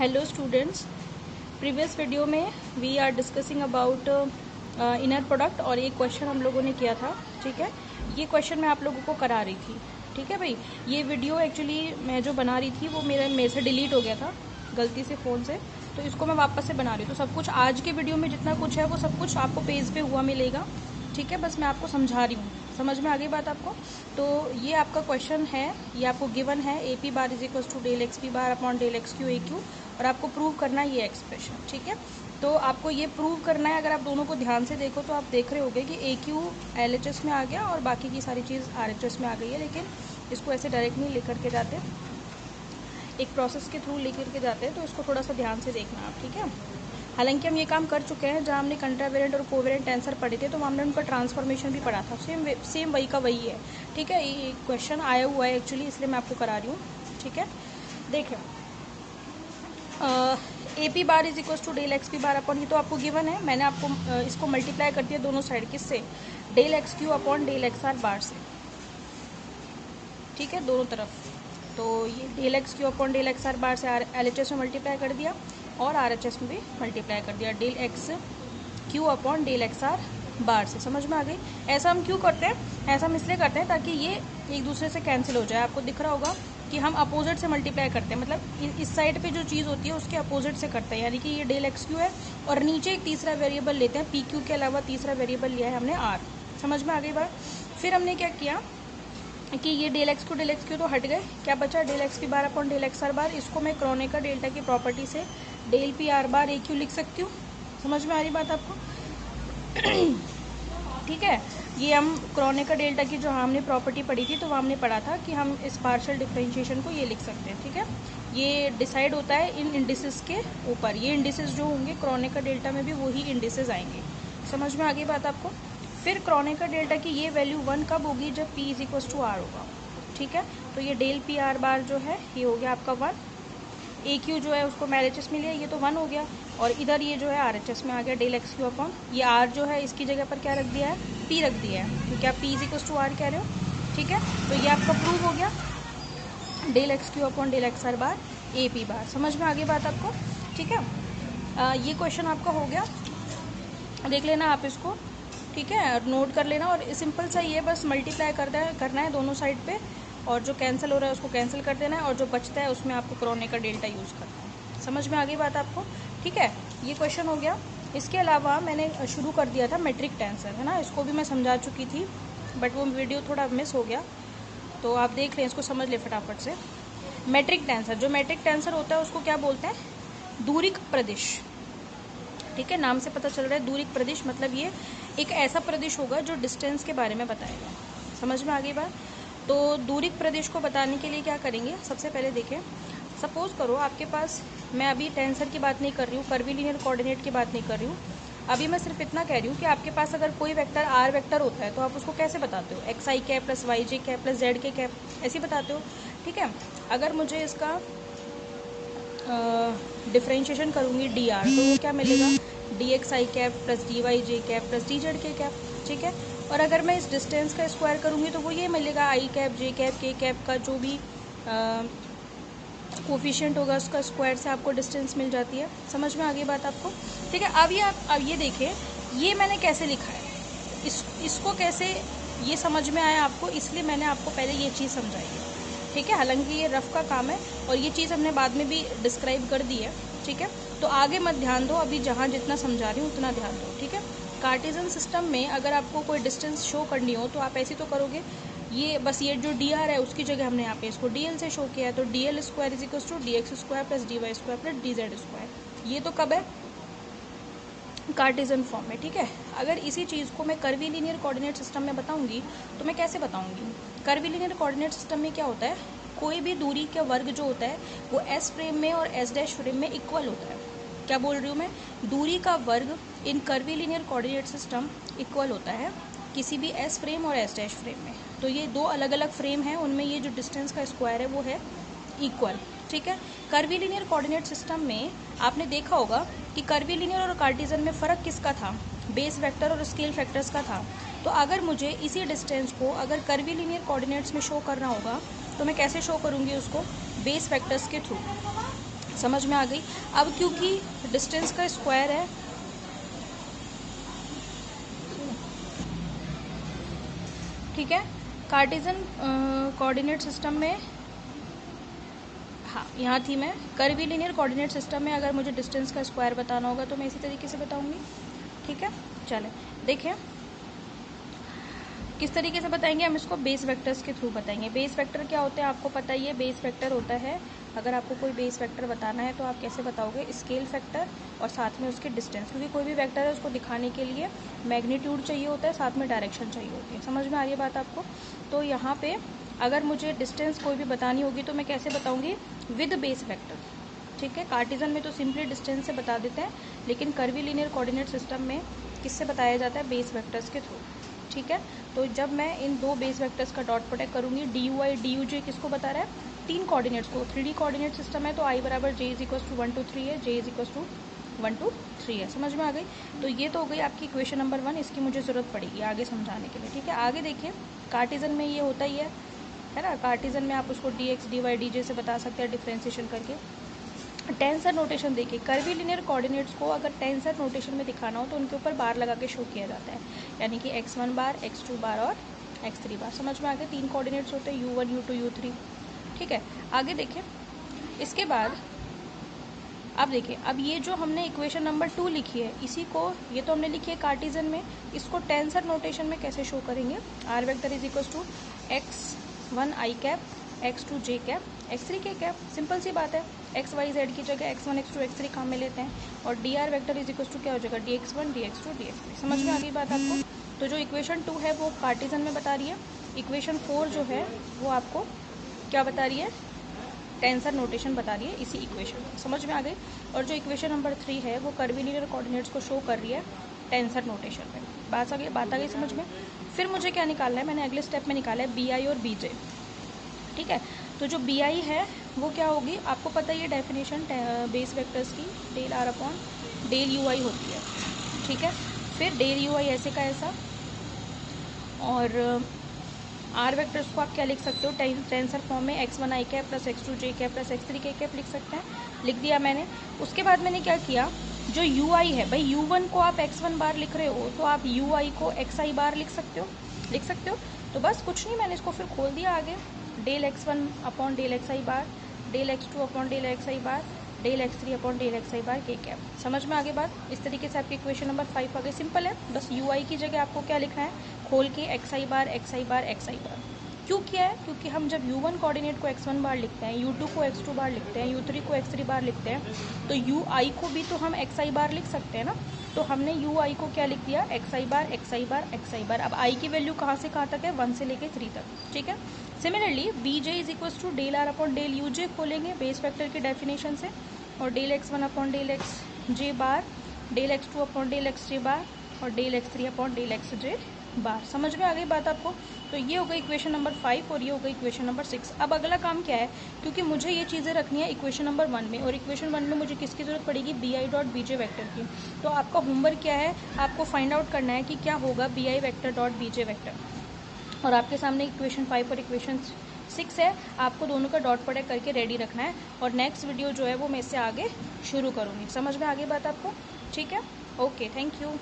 Hello students, previous video में we are discussing about inner product और एक question हम लोगों ने किया था। ठीक है, ये क्वेश्चन मैं आप लोगों को करा रही थी। ठीक है भाई, ये वीडियो एक्चुअली मैं जो बना रही थी वो मेरे से डिलीट हो गया था गलती से फ़ोन से, तो इसको मैं वापस से बना रही हूँ। तो सब कुछ आज के वीडियो में जितना कुछ है वो सब कुछ आपको पेज पे हुआ मिलेगा। ठीक है, बस मैं आपको समझा रही हूँ। समझ में आ गई बात आपको? तो ये आपका क्वेश्चन है, ये आपको गिवन है a p bar is equal to del x p bar upon del x q a q, और आपको प्रूव करना है ये एक्सप्रेशन। ठीक है, तो आपको ये प्रूव करना है। अगर आप दोनों को ध्यान से देखो तो आप देख रहे होगे कि ए क्यू एल एच एस में आ गया और बाकी की सारी चीज़ आर एच एस में आ गई है, लेकिन इसको ऐसे डायरेक्ट नहीं लेकर के जाते, एक प्रोसेस के थ्रू लेकर के जाते हैं, तो इसको थोड़ा सा ध्यान से देखना आप। ठीक है, हालांकि हम ये काम कर चुके हैं, जहाँ हमने कंट्रावेरिएंट और कोवेरिएंट आंसर पढ़े थे तो वहाँ हमने उनका ट्रांसफॉर्मेशन भी पढ़ा था। सेम वही का वही है। ठीक है, ये क्वेश्चन आया हुआ है एक्चुअली, इसलिए मैं आपको करा रही हूँ। ठीक है, देखें, a p bar is equal to del x p bar upon, ये तो आपको गिवन है। मैंने आपको इसको मल्टीप्लाई कर दिया दोनों साइड, किससे? Del x q upon del x r bar से। ठीक है, दोनों तरफ। तो ये del x q upon del x r bar से एल एच एस में मल्टीप्लाई कर दिया और आर एच एस में भी मल्टीप्लाई कर दिया del x q upon del x r bar से। समझ में आ गई? ऐसा हम क्यों करते हैं? ऐसा हम इसलिए करते हैं ताकि ये एक दूसरे से कैंसिल हो जाए। आपको दिख रहा होगा कि हम अपोजिट से मल्टीप्लाई करते हैं, मतलब इस साइड पे जो चीज़ होती है उसके अपोजिट से करते हैं। यानी कि ये डेल एक्स क्यू है और नीचे एक तीसरा वेरिएबल लेते हैं, पी क्यू के अलावा तीसरा वेरिएबल लिया है हमने आर। समझ में आ गई बात? फिर हमने क्या किया कि ये डेल एक्स क्यू तो हट गए, क्या बचा? Del x p bar upon del x r bar. इसको मैं क्रोनेकर डेल्टा की प्रॉपर्टी से del p r bar a q लिख सकती हूँ। समझ में आ रही बात आपको? ठीक है, ये हम क्रोनेकर डेल्टा की जो हमने प्रॉपर्टी पढ़ी थी तो वहाँ हमने पढ़ा था कि हम इस पार्शियल डिफरेंशिएशन को ये लिख सकते हैं। ठीक है, ये डिसाइड होता है इन इंडिसेस के ऊपर। ये इंडिसेस जो होंगे क्रोनेकर डेल्टा में भी वही इंडिसेस आएंगे। समझ में आ गई बात आपको? फिर क्रोनेकर डेल्टा की ये वैल्यू 1 कब होगी? जब P is equal to r होगा। ठीक है, तो ये डेल पी आर बार जो है ये हो गया आपका 1। ए क्यू जो है उसको एल एच एस में लिया, ये तो 1 हो गया, और इधर ये जो है आर एच एस में आ गया डेल एक्स क्यू अपॉन, ये आर जो है इसकी जगह पर क्या रख दिया है? पी रख दिया है, क्योंकि आप p is equal to r कह रहे हो। ठीक है, तो ये आपका प्रूव हो गया del x q upon del x r bar a p bar. समझ में आ गई बात आपको? ठीक है, ये क्वेश्चन आपका हो गया, देख लेना आप इसको। ठीक है, नोट कर लेना, और सिंपल सा ये बस मल्टीप्लाई करना है दोनों साइड पे, और जो कैंसिल हो रहा है उसको कैंसिल कर देना है, और जो बचता है उसमें आपको क्रोनेकर डेल्टा यूज़ करना है। समझ में आ गई बात आपको? ठीक है, ये क्वेश्चन हो गया। इसके अलावा मैंने शुरू कर दिया था मैट्रिक टेंसर, है ना, इसको भी मैं समझा चुकी थी, बट वो वीडियो थोड़ा मिस हो गया, तो आप देख लें, इसको समझ ले फटाफट से। मैट्रिक टेंसर, जो मैट्रिक टेंसर होता है उसको क्या बोलते हैं? दूरिक प्रदिश। ठीक है, नाम से पता चल रहा है दूरिक प्रदिश, मतलब ये एक ऐसा प्रदिश होगा जो डिस्टेंस के बारे में बताएगा। समझ में आ गई बात? तो दूरिक प्रदेश को बताने के लिए क्या करेंगे? सबसे पहले देखें, सपोज करो आपके पास, मैं अभी टेंसर की बात नहीं कर रही हूँ, कर्वीलिनियर कोऑर्डिनेट की बात नहीं कर रही हूँ, अभी मैं सिर्फ इतना कह रही हूँ कि आपके पास अगर कोई वेक्टर आर वेक्टर होता है तो आप उसको कैसे बताते हो? एक्स आई कैप प्लस वाई जे कैप प्लस जेड के कैप, ऐसे बताते हो। ठीक है, अगर मुझे इसका डिफ्रेंशिएशन करूँगी डी आर, तो वो क्या मिलेगा? डी एक्स आई कैप प्लस डी वाई जे कैप प्लस डी जेड के कैप। ठीक है, और अगर मैं इस डिस्टेंस का स्क्वायर करूँगी तो वो ये मिलेगा, आई कैप जे कैप के कैप का जो भी कोफिशिएंट होगा उसका स्क्वायर से आपको डिस्टेंस मिल जाती है। समझ में आ गई बात आपको? ठीक है, अब ये देखिए, ये मैंने कैसे लिखा है, इसको कैसे ये समझ में आया आपको, इसलिए मैंने आपको पहले ये चीज़ समझाई है। ठीक है, हालांकि ये रफ का काम है और ये चीज़ हमने बाद में भी डिस्क्राइब कर दी है। ठीक है, तो आगे मत ध्यान दो, अभी जहाँ जितना समझा रही हूँ उतना ध्यान दो। ठीक है, कार्टेशियन सिस्टम में अगर आपको कोई डिस्टेंस शो करनी हो तो आप ऐसे तो करोगे, ये बस ये जो डी आर है उसकी जगह हमने यहाँ पे इसको डी एल से शो किया है, तो d l square is equal to d x square plus d y square plus d z square. ये तो कब है? कार्टेशियन फॉर्म में। ठीक है, अगर इसी चीज़ को मैं कर्वीलिनियर कोऑर्डिनेट सिस्टम में बताऊंगी तो मैं कैसे बताऊंगी? कर्वीलिनियर कोऑर्डिनेट सिस्टम में क्या होता है, कोई भी दूरी का वर्ग जो होता है वो एस फ्रेम में और एस डैश फ्रेम में इक्वल होता है। क्या बोल रही हूँ मैं? दूरी का वर्ग इन कर्वीलिनियर कोऑर्डिनेट सिस्टम इक्वल होता है किसी भी एस फ्रेम और एस डैश फ्रेम में। तो ये दो अलग अलग फ्रेम हैं, उनमें ये जो डिस्टेंस का स्क्वायर है वो है इक्वल। ठीक है, कर्वीलिनियर कोऑर्डिनेट सिस्टम में आपने देखा होगा कि कर्वीलिनियर और कार्टेशियन में फ़र्क किसका था? बेस वेक्टर और स्केल फैक्टर्स का था। तो अगर मुझे इसी डिस्टेंस को अगर कर्वीलिनियर कोऑर्डिनेट्स में शो करना होगा तो मैं कैसे शो करूँगी उसको? बेस वेक्टर्स के थ्रू। समझ में आ गई। अब क्योंकि डिस्टेंस का स्क्वायर है, ठीक है, कार्टेशियन कोऑर्डिनेट सिस्टम में, हाँ यहाँ थी मैं, कर्वीलिनियर कोऑर्डिनेट सिस्टम में अगर मुझे डिस्टेंस का स्क्वायर बताना होगा तो मैं इसी तरीके से बताऊंगी, ठीक है। चलें देखें किस तरीके से बताएंगे हम इसको, बेस वेक्टर्स के थ्रू बताएंगे। बेस वेक्टर क्या होते हैं आपको पता ही है, बेस वेक्टर होता है, अगर आपको कोई बेस वेक्टर बताना है तो आप कैसे बताओगे, स्केल फैक्टर और साथ में उसके डिस्टेंस, क्योंकि कोई भी वेक्टर है उसको दिखाने के लिए मैग्नीट्यूड चाहिए होता है, साथ में डायरेक्शन चाहिए होती है। समझ में आ रही है बात आपको। तो यहाँ पे अगर मुझे डिस्टेंस कोई भी बतानी होगी तो मैं कैसे बताऊँगी, विद बेस वेक्टर, ठीक है। कार्टेशियन में तो सिंपली डिस्टेंस से बता देते हैं, लेकिन कर्वीलिनियर कोऑर्डिनेट सिस्टम में किससे बताया जाता है, बेस वेक्टर्स के थ्रू, ठीक है। तो जब मैं इन दो बेस वेक्टर्स का डॉट प्रोडक्ट करूंगी, d u i d u j किसको बता रहा है, 3 कोऑर्डिनेट्स को। 3D कोऑर्डिनेट सिस्टम है तो आई बराबर जे इज इक्वल्स टू 1 2 3 है, जे इज इक्वल्स टू 1 2 3 है। समझ में आ गई। तो ये तो हो गई आपकी इक्वेशन नंबर 1, इसकी मुझे ज़रूरत पड़ेगी आगे समझाने के लिए, ठीक है। आगे देखिए कार्टेशियन में ये होता ही है ना, कार्टेशियन में आप उसको d x d y d z से बता सकते हैं डिफ्रेंसिएशन करके। टेंसर नोटेशन देखिए, कर्वीलिनियर कोऑर्डिनेट्स को अगर टेंसर नोटेशन में दिखाना हो तो उनके ऊपर बार लगा के शो किया जाता है, यानी कि x1 बार, x2 बार और x3 बार। समझ में आ गए, 3 कोऑर्डिनेट्स होते हैं, u1 u2 u3, ठीक है। आगे देखिए इसके बाद अब देखिए, अब ये जो हमने इक्वेशन नंबर 2 लिखी है, इसी को, ये तो हमने लिखी है कार्टेशियन में, इसको टेंसर नोटेशन में कैसे शो करेंगे, r vector is equals to x1 i cap, x2 j cap, x3 k cap. Simple सी बात है, एक्स वाई जेड की जगह x1 x2 x3 काम में लेते हैं, और d r vector is equals to क्या हो जाएगा, dx1 dx2 dx3। समझ में आ गई बात आपको। तो जो इक्वेशन 2 है वो कार्टेशियन में बता रही है, इक्वेशन 4 जो है वो आपको क्या बता रही है, टेंसर नोटेशन बता रही है इसी इक्वेशन में। समझ में आ गई। और जो इक्वेशन नंबर 3 है वो कर्वीलिनियर कोऑर्डिनेट्स को शो कर रही है टेंसर नोटेशन में। बात आ गई समझ में। फिर मुझे क्या निकालना है, मैंने अगले स्टेप में निकाला है बी आई और बी जे, ठीक है। तो जो बी आई है वो क्या होगी, आपको पता ही है डेफिनेशन बेस वेक्टर्स की, del are upon del u i होती है, ठीक है। फिर डेल यू आई ऐसे का ऐसा, और आर वेक्टर्स को आप क्या लिख सकते हो, टेंसर फॉर्म में x1 i cap plus x2 j cap plus x3 k cap लिख सकते हैं, लिख दिया मैंने। उसके बाद मैंने क्या किया, जो यू आई है भाई, u1 को आप x1 बार लिख रहे हो तो आप यू आई को xi बार लिख सकते हो। तो बस कुछ नहीं, मैंने इसको फिर खोल दिया आगे, del x1 upon del xi bar, del x2 upon del xi bar, del x3 upon del xi bar के कैप। समझ में आगे बात। इस तरीके से आपकी इक्वेशन नंबर 5 आ गई। सिंपल है, बस यू आई की जगह आपको क्या लिखना है, खोल के xi बार xi बार xi बार। क्यों किया है, क्योंकि हम जब u1 कोऑर्डिनेट को x1 बार लिखते हैं, u2 को x2 बार लिखते हैं, u3 को x3 बार लिखते हैं, तो ui को भी तो हम xi बार लिख सकते हैं ना। तो हमने ui को क्या लिख दिया, xi बार xi बार xi बार। अब i की वैल्यू कहाँ से कहाँ तक है, 1 से लेके 3 तक, ठीक है। Similarly B J is equals to del are upon del U J खोलेंगे बेस वेक्टर की डेफिनेशन से, और del x1 upon del x j bar, del x2 upon del x3 bar, और del x3 upon del x j bar. समझ में आ गई बात आपको। तो ये हो गई इक्वेशन नंबर 5 और ये हो गई इक्वेशन नंबर 6। अब अगला काम क्या है, क्योंकि मुझे ये चीज़ें रखनी है इक्वेशन नंबर 1 में, और इक्वेशन 1 में मुझे किसकी ज़रूरत पड़ेगी, b i dot b j vector की। तो आपका होमवर्क क्या है, आपको फाइंड आउट करना है कि क्या होगा b i vector dot b j vector. और आपके सामने इक्वेशन 5 और इक्वेशन 6 है, आपको दोनों का डॉट प्रोडक्ट करके रेडी रखना है, और नेक्स्ट वीडियो जो है वो मैं इससे आगे शुरू करूँगी। समझ में आगे बात आपको, ठीक है। Okay, thank you.